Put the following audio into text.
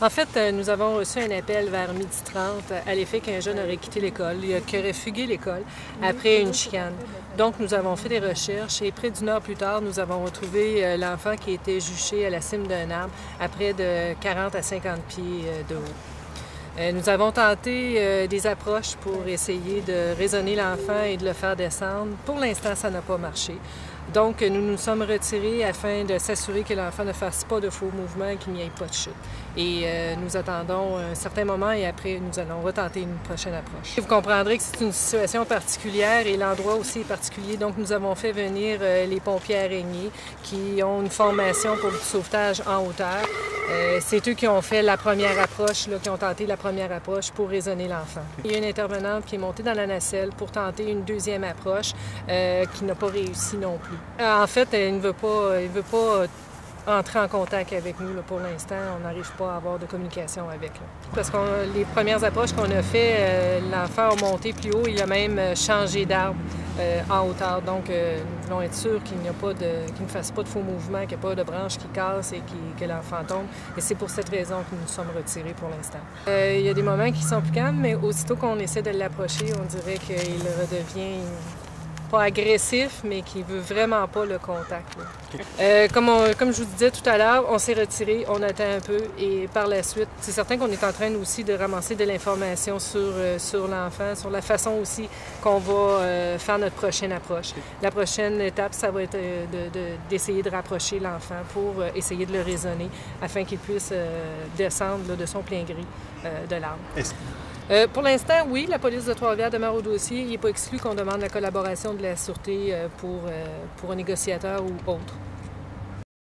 En fait, nous avons reçu un appel vers 12h30 à l'effet qu'un jeune aurait quitté l'école, qu'il aurait fugué l'école après une chicane. Donc, nous avons fait des recherches et près d'une heure plus tard, nous avons retrouvé l'enfant qui était juché à la cime d'un arbre à près de 40 à 50 pieds de haut. Nous avons tenté des approches pour essayer de raisonner l'enfant et de le faire descendre. Pour l'instant, ça n'a pas marché. Donc, nous nous sommes retirés afin de s'assurer que l'enfant ne fasse pas de faux mouvements et qu'il n'y ait pas de chute. Et nous attendons un certain moment et après, nous allons retenter une prochaine approche. Vous comprendrez que c'est une situation particulière et l'endroit aussi est particulier. Donc, nous avons fait venir les pompiers araignées qui ont une formation pour le sauvetage en hauteur. C'est eux qui ont fait la première approche, qui ont tenté la première approche pour raisonner l'enfant. Il y a une intervenante qui est montée dans la nacelle pour tenter une deuxième approche qui n'a pas réussi non plus. En fait, il ne veut pas entrer en contact avec nous pour l'instant. On n'arrive pas à avoir de communication avec. Parce que les premières approches qu'on a fait, l'enfant a monté plus haut, il a même changé d'arbre en hauteur. Donc, nous voulons être sûrs qu'il ne fasse pas de faux mouvements, qu'il n'y ait pas de branches qui cassent et que l'enfant tombe. Et c'est pour cette raison que nous nous sommes retirés pour l'instant. Il y a des moments qui sont plus calmes, mais aussitôt qu'on essaie de l'approcher, on dirait qu'il redevient pas agressif, mais qui veut vraiment pas le contact. Comme je vous disais tout à l'heure, on s'est retiré, on attend un peu et par la suite, c'est certain qu'on est en train aussi de ramasser de l'information sur l'enfant, sur la façon aussi qu'on va faire notre prochaine approche. La prochaine étape, ça va être d'essayer de rapprocher l'enfant pour essayer de le raisonner afin qu'il puisse descendre de son plein gré de l'arbre. Pour l'instant, oui, la police de Trois-Rivières demeure au dossier. Il n'est pas exclu qu'on demande la collaboration de la Sûreté pour un négociateur ou autre.